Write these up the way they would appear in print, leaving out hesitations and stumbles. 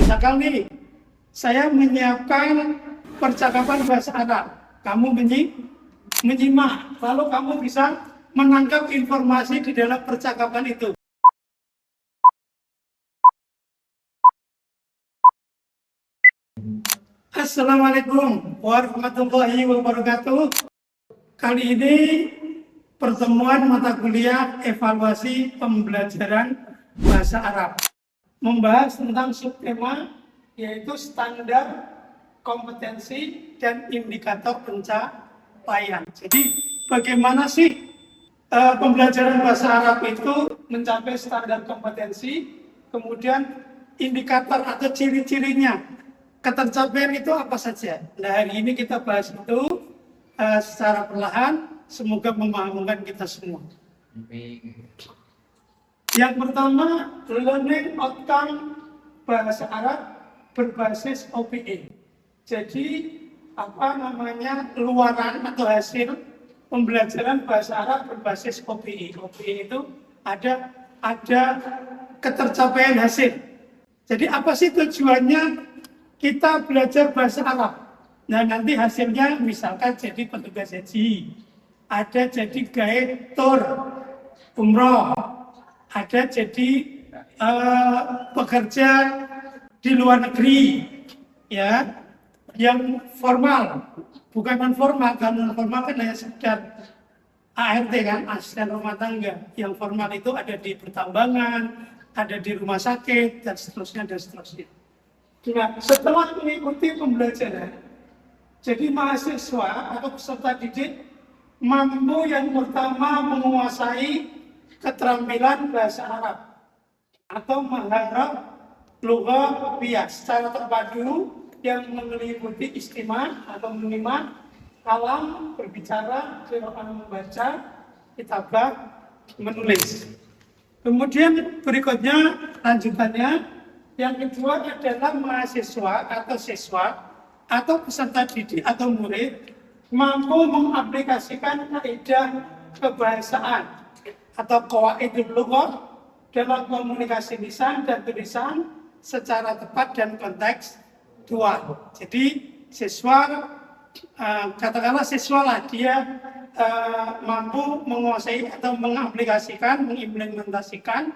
Misalkan nih, saya menyiapkan percakapan bahasa Arab. Kamu menyimak, lalu kamu bisa menangkap informasi di dalam percakapan itu. Assalamualaikum warahmatullahi wabarakatuh. Kali ini pertemuan mata kuliah evaluasi pembelajaran bahasa Arab membahas tentang subtema yaitu standar kompetensi dan indikator pencapaian. Jadi bagaimana sih pembelajaran bahasa Arab itu mencapai standar kompetensi, kemudian indikator atau ciri-cirinya ketercapaian itu apa saja. Nah, hari ini kita bahas itu secara perlahan, semoga memahamkan kita semua. Yang pertama, learning outcome bahasa Arab berbasis OPE. Jadi luaran atau hasil pembelajaran bahasa Arab berbasis OPE. OPE itu ada ketercapaian hasil. Jadi apa sih tujuannya kita belajar bahasa Arab? Nah, nanti hasilnya misalkan jadi petugas haji, ada jadi guide tour umroh, ada jadi pekerja di luar negeri, ya, yang formal, bukan non formal. Kalau non formal kan hanya sekedar ART kan, asisten rumah tangga. Yang formal itu ada di pertambangan, ada di rumah sakit, dan seterusnya dan seterusnya. Nah, setelah mengikuti pembelajaran, jadi mahasiswa atau peserta didik mampu yang pertama menguasai keterampilan bahasa Arab atau maharah lughah bias secara terpadu yang meliputi istimah atau menyimak, kalam, berbicara, qiraah membaca, kitabah, menulis. Kemudian berikutnya lanjutannya yang kedua adalah mahasiswa atau siswa atau peserta didik atau murid mampu mengaplikasikan kaidah kebahasaan atau qawaidul lughah dalam komunikasi lisan dan tulisan secara tepat dan kontekstual. Jadi siswa, katakanlah siswa lah, dia mampu menguasai atau mengaplikasikan, mengimplementasikan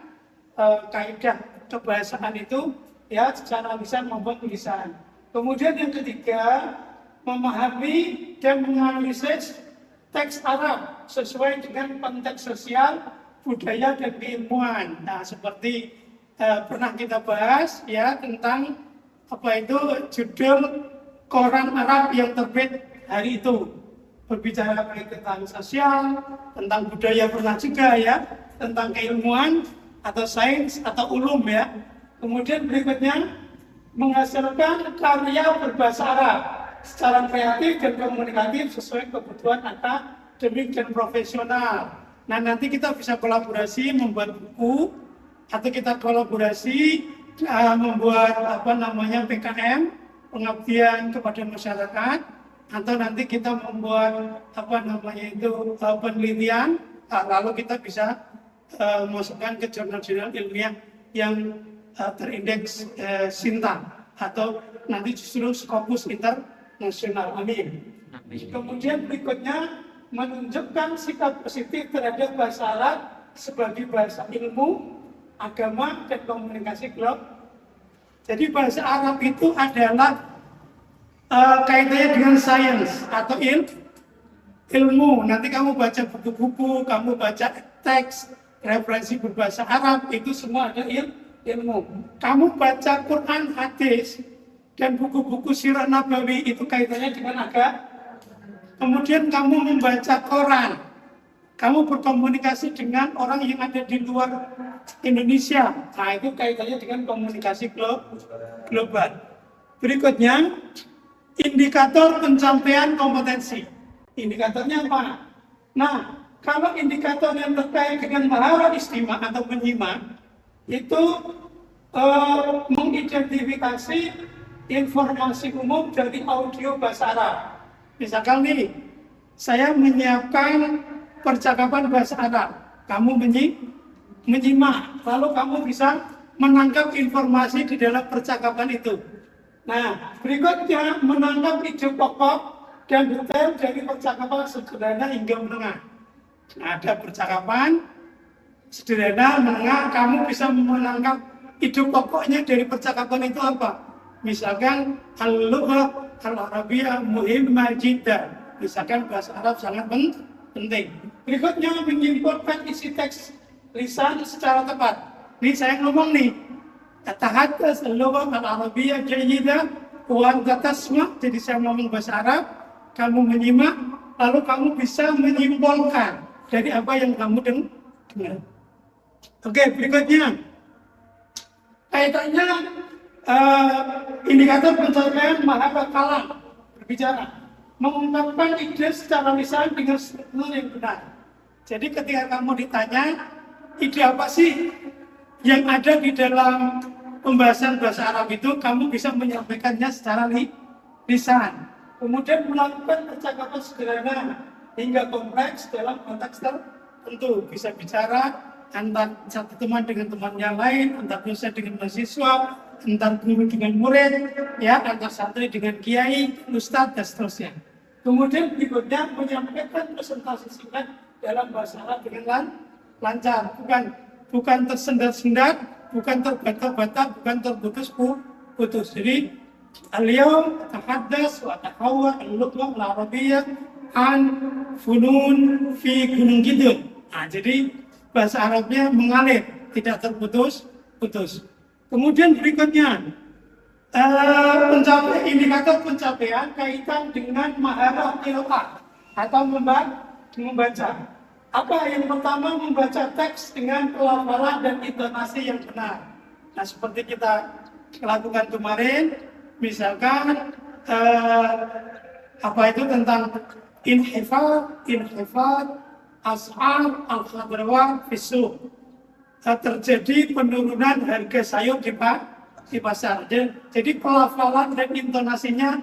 kaidah kebahasaan itu ya secara lisan maupun tulisan. Kemudian yang ketiga, memahami dan menganalisis teks Arab sesuai dengan konteks sosial, budaya dan keilmuan. Nah, seperti pernah kita bahas ya tentang judul koran Arab yang terbit hari itu, berbicara tentang sosial, tentang budaya pernah juga ya, tentang keilmuan atau sains atau ulum ya. Kemudian berikutnya menghasilkan karya berbahasa Arab secara kreatif dan komunikatif sesuai kebutuhan akademik dan profesional. Nah, nanti kita bisa kolaborasi membuat buku atau kita kolaborasi membuat PKM, pengabdian kepada masyarakat, atau nanti kita membuat penelitian, lalu kita bisa masukkan ke jurnal-jurnal ilmiah yang terindeks Sinta atau nanti justru Scopus internasional. Amin. Kemudian berikutnya menunjukkan sikap positif terhadap bahasa Arab sebagai bahasa ilmu, agama, dan komunikasi global. Jadi bahasa Arab itu adalah kaitannya dengan sains atau ilmu. Nanti kamu baca buku-buku, kamu baca teks, referensi berbahasa Arab, itu semua ada ilmu. Kamu baca Quran, hadis, dan buku-buku sirah nabawi, itu kaitannya dengan agama. Kemudian kamu membaca koran, kamu berkomunikasi dengan orang yang ada di luar Indonesia. Nah, itu kaitannya dengan komunikasi global. Berikutnya, indikator pencapaian kompetensi. Indikatornya apa? Nah, kalau indikator yang terkait dengan maharah istimah atau menyimak, itu mengidentifikasi informasi umum dari audio bahasa Arab. Misalkan nih, saya menyiapkan percakapan bahasa Arab, kamu menyimak, lalu kamu bisa menangkap informasi di dalam percakapan itu. Nah, berikutnya menangkap ide pokok dan detail dari percakapan sederhana hingga menengah. Nah, ada percakapan sederhana, menengah, kamu bisa menangkap ide pokoknya dari percakapan itu apa? Misalkan al-lughah al-arabiyyah muhimmah jiddan. Misalkan bahasa Arab sangat penting. Berikutnya menyimpulkan isi teks lisan secara tepat. Ini saya ngomong nih. Tahaddas al-lughah al-arabiyyah jayyidah wa anta tasma'. Jadi saya ngomong bahasa Arab, kamu menyimak, lalu kamu bisa menyimpulkan dari apa yang kamu dengar. Oke, berikutnya kaitannya indikator pencapaian maharat kalam berbicara, mengungkapkan ide secara lisan dengan struktur yang benar. Jadi ketika kamu ditanya ide apa sih yang ada di dalam pembahasan bahasa Arab itu, kamu bisa menyampaikannya secara lisan. Kemudian melakukan percakapan sederhana hingga kompleks dalam konteks tertentu. Bisa bicara antar satu teman dengan teman yang lain, antar dosen dengan mahasiswa, antar guru dengan murid, ya, antar santri dengan kiai, ustadz, dan seterusnya. Kemudian berikutnya menyampaikan presentasi singkat dalam bahasa Arab dengan lancar, bukan tersendat-sendat, bukan terbata-bata, bukan terputus-putus. Jadi al-yawm tahaddas wa tahawwa al-lughah al-arabiyyah an funun fi Gunung Kidul. Nah, jadi bahasa Arabnya mengalir, tidak terputus-putus. Kemudian berikutnya indikator pencapaian kaitan dengan maharah qiraah atau membaca. Apa yang pertama, membaca teks dengan pelafalan dan intonasi yang benar. Nah, seperti kita lakukan kemarin, misalkan apa itu tentang inhifad, as'ar, al-khadrawat, fisuq. Terjadi penurunan harga sayur di pasar. Jadi pelafalan dan intonasinya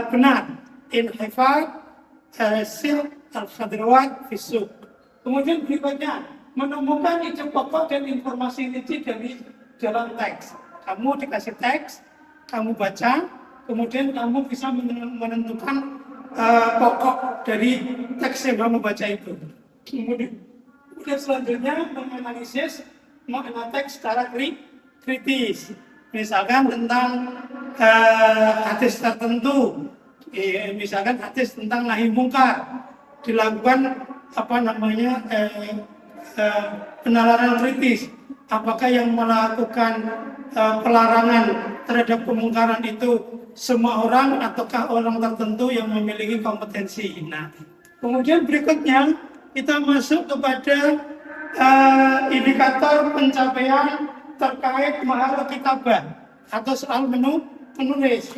benar. Inhifad, sil, al-khadrawat, fisuq. Kemudian berikutnya menemukan ide pokok dan informasi inti dari dalam teks. Kamu dikasih teks, kamu baca, kemudian kamu bisa menentukan pokok dari teks yang kamu baca itu. Kemudian selanjutnya menganalisis makna teks secara kritis. Misalkan tentang hadis tertentu, misalkan hadis tentang nahi mungkar, dilakukan penalaran kritis. Apakah yang melakukan pelarangan terhadap kemungkaran itu semua orang ataukah orang tertentu yang memiliki kompetensi? Nah, kemudian berikutnya kita masuk kepada indikator pencapaian terkait maharah kitabah atau soal menulis.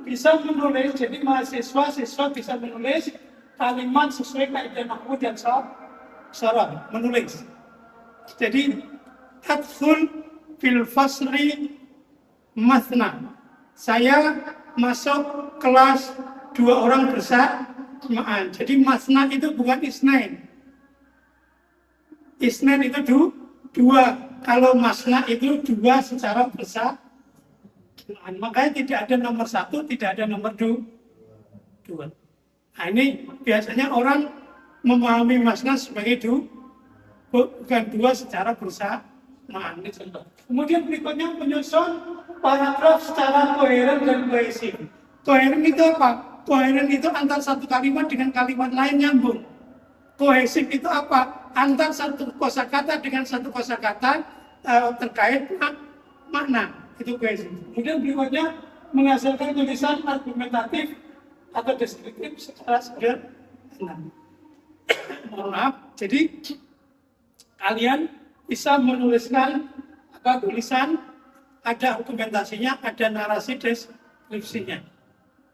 Bisa menulis, jadi siswa bisa menulis kalimat sesuai kaidah nahwu dan sharaf, menulis. Jadi adkhul fil fasli mathna. Saya masuk kelas 2 orang bersamaan. Jadi mathna itu bukan isnain. Isnain itu 2. Kalau mathna itu 2 secara bersamaan. Makanya tidak ada nomor 1, tidak ada nomor 2. Nah, ini biasanya orang memahami mathna sebagai bukan 2 secara bersamaan. Kemudian berikutnya menyusun paragraf secara koheren dan kohesif. Koheren itu apa? Koheren itu antar satu kalimat dengan kalimat lain nyambung. Kohesif itu apa? Antar satu kosakata dengan satu kosakata terkait makna. Itu kohesif. Kemudian berikutnya menghasilkan tulisan argumentatif atau deskriptif secara sederhana. Mohon maaf. Jadi kalian bisa menuliskan tulisan, ada argumentasinya, ada narasi deskripsinya.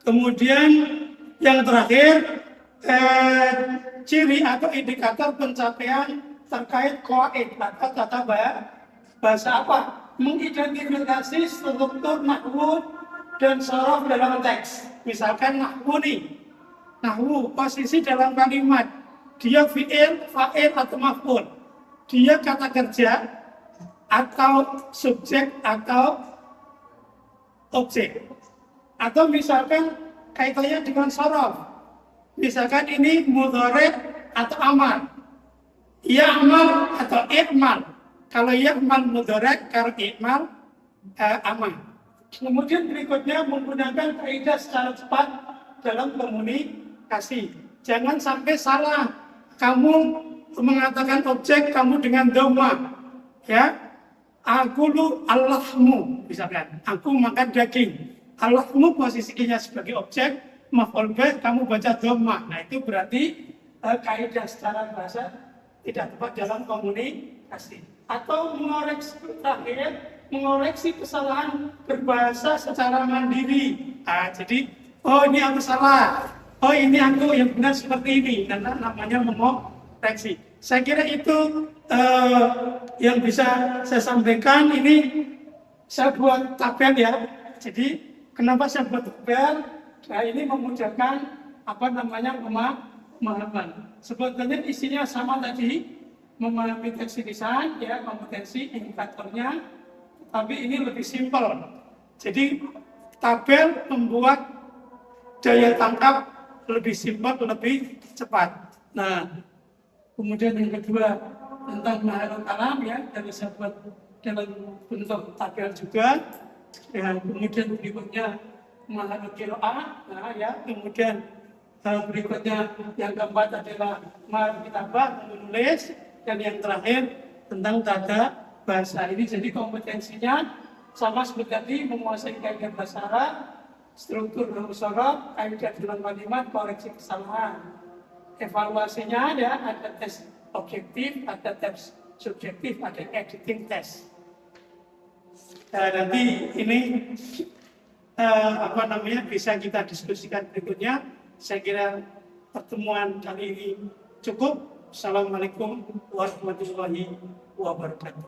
Kemudian yang terakhir ciri atau indikator pencapaian terkait qawaid atau tata bahasa apa? Mengidentifikasi struktur nahwu dan sharaf dalam teks. Misalkan nahwu nih, nahwu posisi dalam kalimat, dia fi'il, fa'il atau maf'ul. Dia kata kerja atau subjek atau objek. Atau misalkan kaitannya dengan sorof. Misalkan ini mudhari atau amal. Ya'mal atau i'mal. Kalau ya'mal mudhari, kalau i'mal amal. Kemudian berikutnya menggunakan kaidah secara cepat dalam komunikasi. Jangan sampai salah. Kamu mengatakan objek kamu dengan dhamma. Ya. Akulu Allahmu, misalkan. Aku makan daging. Allahmu posisinya sebagai objek, maf'ul bih, kamu baca dhamma. Nah itu berarti kaidah secara bahasa tidak tepat dalam komunikasi. Atau mengoreksi kesalahan berbahasa secara mandiri. Nah, jadi, oh ini aku salah. Oh ini aku yang benar seperti ini. Karena namanya mengoreksi. Saya kira itu yang bisa saya sampaikan. Ini saya buat tabel ya. Jadi kenapa saya buat tabel? Nah, ini memudahkan pemahaman. Sebetulnya isinya sama tadi, memahami teks lisan, ya kompetensi indikatornya, tapi ini lebih simpel. Jadi tabel membuat daya tangkap lebih simpel, lebih cepat. Nah. Kemudian yang kedua tentang maharul kalam ya, dari saya buat dalam bentuk tabel juga. Ya, kemudian berikutnya maharul qiraah, nah ya, kemudian berikutnya yang keempat adalah maharul kitabah, menulis, dan yang terakhir tentang tata bahasa. Ini jadi kompetensinya sama seperti tadi, menguasai kaidah bahasa Arab, struktur musyarah, kaidah dalam kalimat, koreksi kesalahan. Evaluasinya ada tes objektif, ada tes subjektif, ada editing test. Nanti ini bisa kita diskusikan berikutnya. Saya kira pertemuan kali ini cukup. Assalamualaikum warahmatullahi wabarakatuh.